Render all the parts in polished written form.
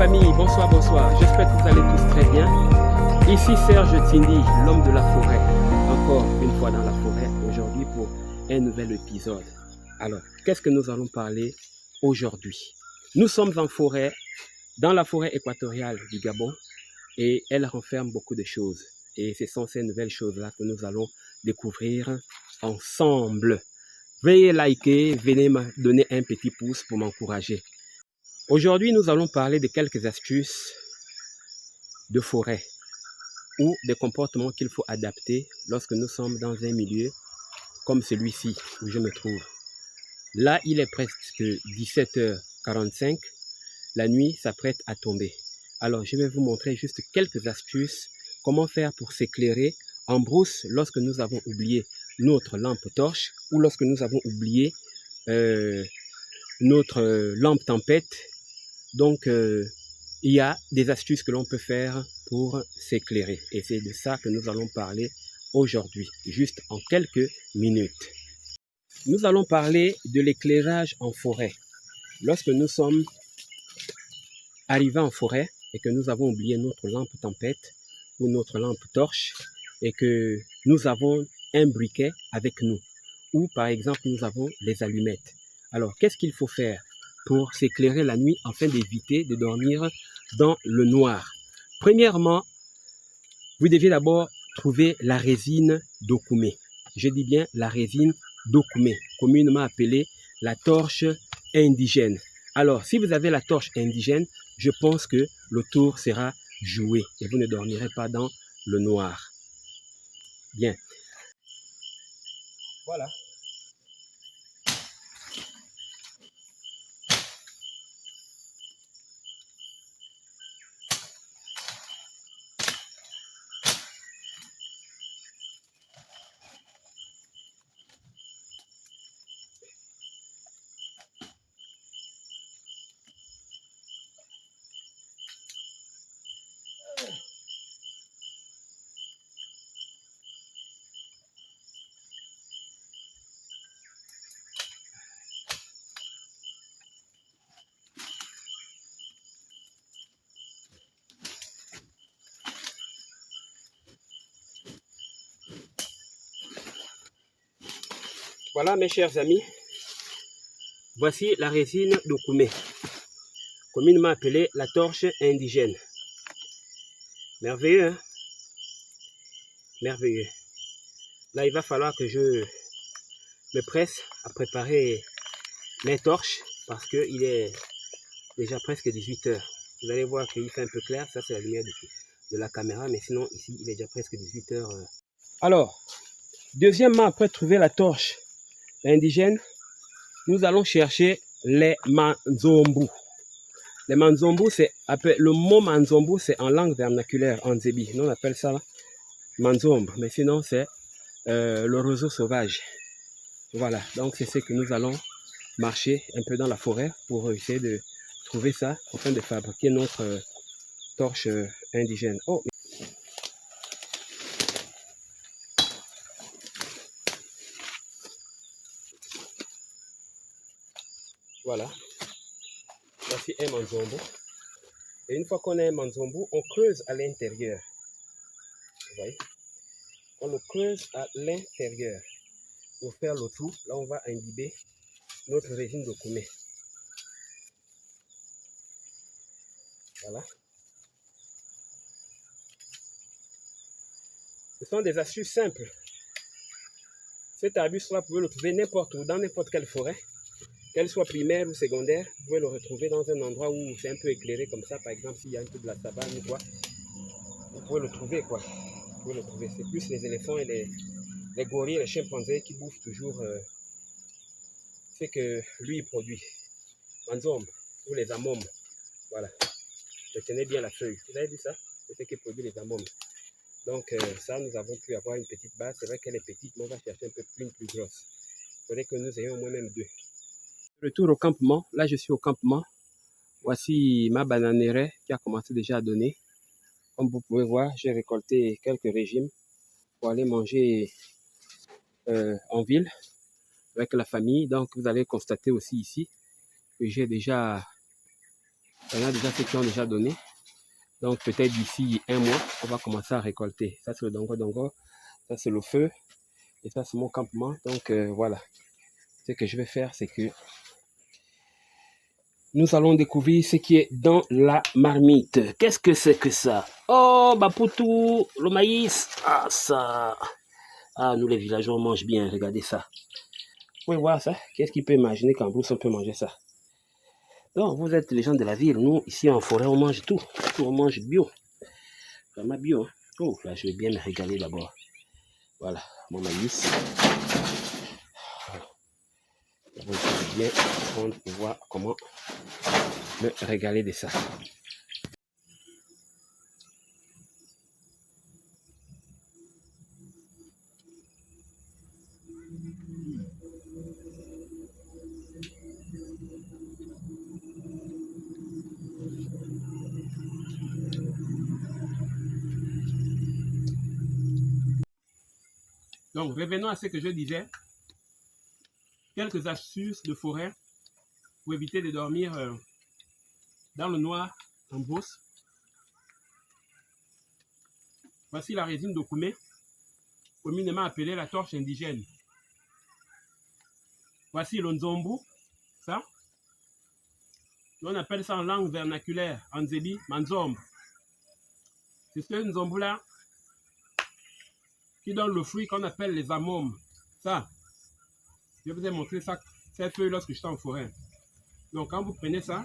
famille, bonsoir, bonsoir. J'espère que vous allez tous très bien. Ici Serge Tindi, l'homme de la forêt. Encore une fois dans la forêt, aujourd'hui pour un nouvel épisode. Alors, qu'est-ce que nous allons parler aujourd'hui? Nous sommes en forêt, dans la forêt équatoriale du Gabon, et elle renferme beaucoup de choses. Et ce sont ces nouvelles choses-là que nous allons découvrir ensemble. Veuillez liker, venez me donner un petit pouce pour m'encourager. Aujourd'hui, nous allons parler de quelques astuces de forêt ou des comportements qu'il faut adapter lorsque nous sommes dans un milieu comme celui-ci où je me trouve. Là, il est presque 17h45. La nuit s'apprête à tomber. Alors, je vais vous montrer juste quelques astuces. Comment faire pour s'éclairer en brousse lorsque nous avons oublié notre lampe torche ou lorsque nous avons oublié notre lampe tempête. Donc, il y a des astuces que l'on peut faire pour s'éclairer. Et c'est de ça que nous allons parler aujourd'hui, juste en quelques minutes. Nous allons parler de l'éclairage en forêt. Lorsque nous sommes arrivés en forêt et que nous avons oublié notre lampe tempête ou notre lampe torche et que nous avons un briquet avec nous ou par exemple nous avons les allumettes. Alors, qu'est-ce qu'il faut faire pour s'éclairer la nuit afin d'éviter de dormir dans le noir? Premièrement, vous devez d'abord trouver la résine d'Okoumé. Je dis bien la résine d'Okoumé, communément appelée la torche indigène. Alors, si vous avez la torche indigène, je pense que le tour sera joué et vous ne dormirez pas dans le noir. Bien. Voilà. Voilà mes chers amis, voici la résine d'Okoumé, communément appelée la torche indigène. Merveilleux, hein? Merveilleux. Là, il va falloir que je me presse à préparer mes torches parce qu'il est déjà presque 18h. Vous allez voir qu'il fait un peu clair, ça c'est la lumière de la caméra, mais sinon ici il est déjà presque 18h. Alors, deuxièmement, après trouver la torche indigène, nous allons chercher les manzombu. Les manzombu, c'est le mot manzombu, c'est en langue vernaculaire, en zébi. Nous on appelle ça manzombe, mais sinon c'est le roseau sauvage. Voilà, donc c'est ce que nous allons marcher un peu dans la forêt pour essayer de trouver ça afin de fabriquer notre torche indigène. Oh. Voilà, voici un manzombo. Et une fois qu'on a un manzombo, on creuse à l'intérieur. Vous voyez, on le creuse à l'intérieur pour faire le trou. Là, on va imbiber notre résine d'Okoumé. Voilà. Ce sont des astuces simples. Cet arbuste-là, vous pouvez le trouver n'importe où, dans n'importe quelle forêt, qu'elle soit primaire ou secondaire. Vous pouvez le retrouver dans un endroit où c'est un peu éclairé comme ça. Par exemple, s'il y a un peu de la savane ou quoi, vous pouvez le trouver, quoi. Vous pouvez le trouver. C'est plus les éléphants et les gorilles, les chimpanzés qui bouffent toujours ce que lui produit. Manzombe ou les amombes. Voilà. Retenez bien la feuille. Vous avez vu ça? C'est ce qui produit les amombes. Donc ça, nous avons pu avoir une petite base. C'est vrai qu'elle est petite, mais on va chercher un peu plus grosse. Il faudrait que nous ayons au moins même deux. Retour au campement. Là, je suis au campement. Voici ma bananeraie qui a commencé déjà à donner. Comme vous pouvez voir, j'ai récolté quelques régimes pour aller manger en ville avec la famille. Donc, vous allez constater aussi ici que j'ai déjà Il y en a déjà ceux qui ont déjà donné. Donc peut-être d'ici un mois, on va commencer à récolter. Ça c'est le dongo, ça c'est le feu, et ça c'est mon campement. Donc voilà. Ce que je vais faire, c'est que nous allons découvrir ce qui est dans la marmite. Qu'est-ce que c'est que ça? Oh, Bapoutou, le maïs. Ah, ça. Ah, nous les villageois, on mange bien. Regardez ça. Vous pouvez voir ça? Qu'est-ce qui peut imaginer qu'en Brousse, on peut manger ça? Donc, vous êtes les gens de la ville. Nous, ici en forêt, on mange tout. Tout, on mange bio. Vraiment bio. Hein? Oh, là, je vais bien me régaler d'abord. Voilà, mon maïs. Je vais bien prendre pour voir comment me régaler de ça. Donc, revenons à ce que je disais. Quelques astuces de forêt pour éviter de dormir dans le noir en brousse. Voici la résine d'Okoumé, communément appelée la torche indigène. Voici le nzombu, ça. On appelle ça en langue vernaculaire, Anzebi, Manzombe. C'est ce nzombu-là qui donne le fruit qu'on appelle les amomes. Ça, je vous ai montré ça, ces feuilles lorsque j'étais en forêt. Donc quand vous prenez ça,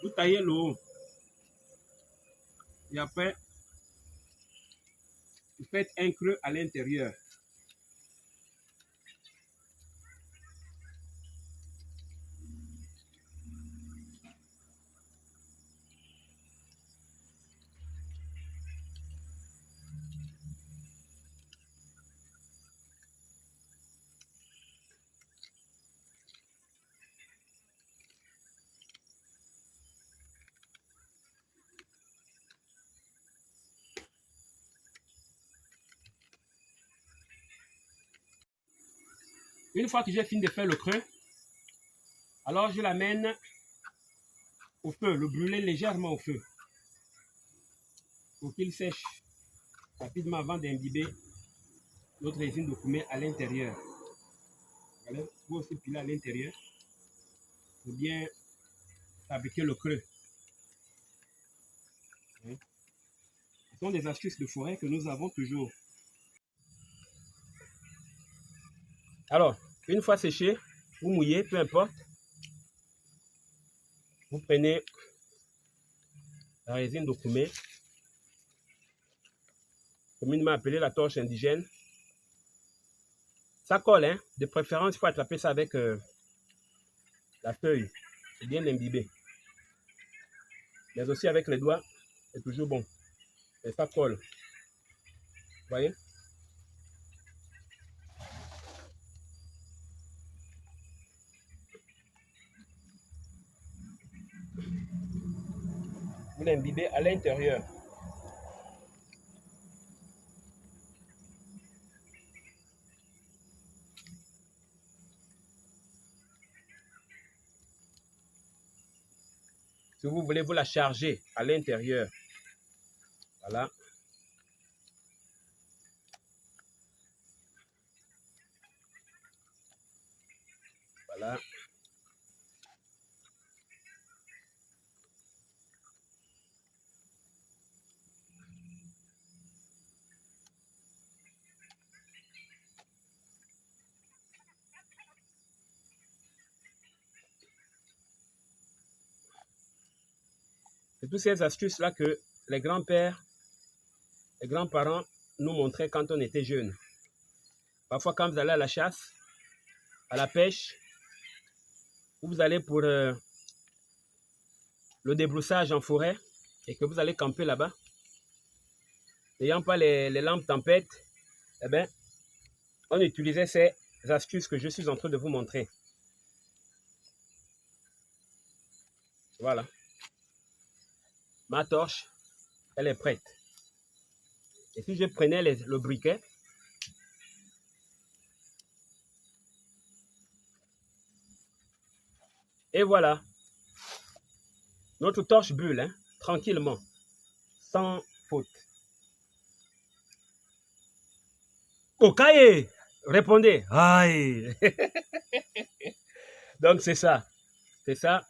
vous taillez le haut. Et après, vous faites un creux à l'intérieur. Une fois que j'ai fini de faire le creux, alors je l'amène au feu, le brûler légèrement au feu, pour qu'il sèche rapidement avant d'imbiber notre résine d'Okoumé à l'intérieur. Voilà, vous aussi piler à l'intérieur pour bien fabriquer le creux. Ce sont des astuces de forêt que nous avons toujours. Alors, une fois séché, vous mouillez, peu importe. Vous prenez la résine d'Okoumé, communément appelée la torche indigène. Ça colle, hein. De préférence, il faut attraper ça avec la feuille. C'est bien imbibé. Mais aussi avec les doigts, c'est toujours bon. Et ça colle. Vous voyez? Vous l'imbibez à l'intérieur. Si vous voulez, vous la charger à l'intérieur. Voilà. Voilà. C'est toutes ces astuces-là que les grands-pères, les grands-parents nous montraient quand on était jeunes. Parfois, quand vous allez à la chasse, à la pêche, ou vous allez pour le débroussage en forêt et que vous allez camper là-bas, n'ayant pas les lampes tempête, eh bien, on utilisait ces astuces que je suis en train de vous montrer. Voilà. Ma torche, elle est prête. Et si je prenais le briquet, et voilà, Notre torche brûle, hein, tranquillement, sans faute. Okaye, répondez. Aïe. Donc c'est ça. C'est ça.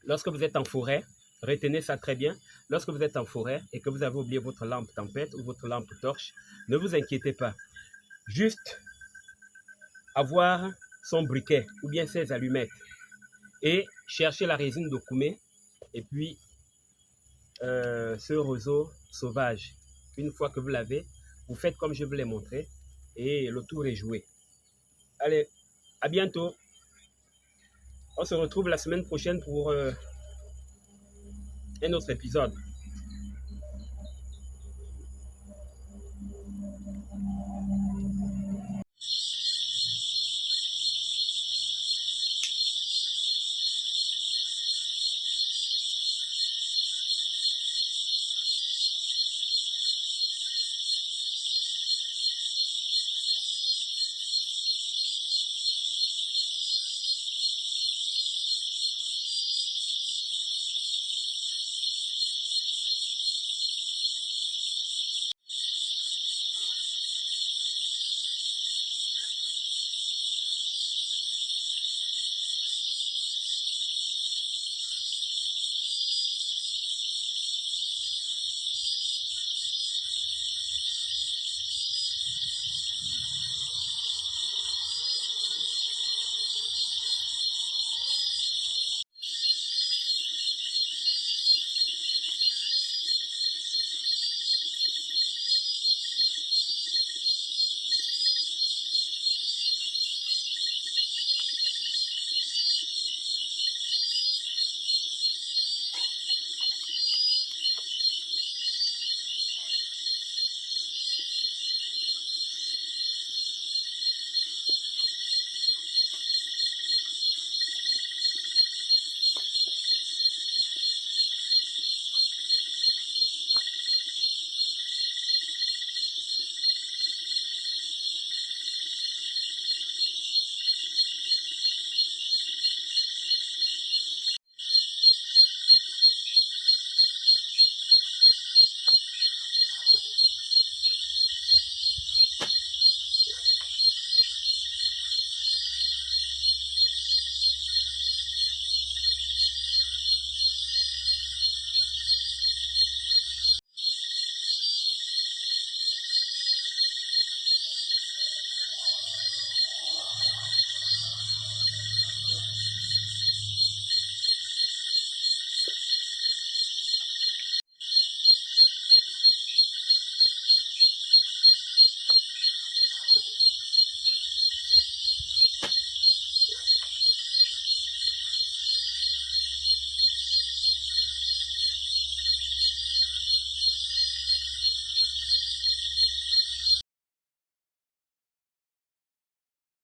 Lorsque vous êtes en forêt, retenez ça très bien. Lorsque vous êtes en forêt et que vous avez oublié votre lampe tempête ou votre lampe torche, ne vous inquiétez pas. Juste avoir son briquet ou bien ses allumettes et chercher la résine de koumé et puis ce roseau sauvage. Une fois que vous l'avez, vous faites comme je vous l'ai montré et le tour est joué. Allez, à bientôt. On se retrouve la semaine prochaine pour un autre épisode.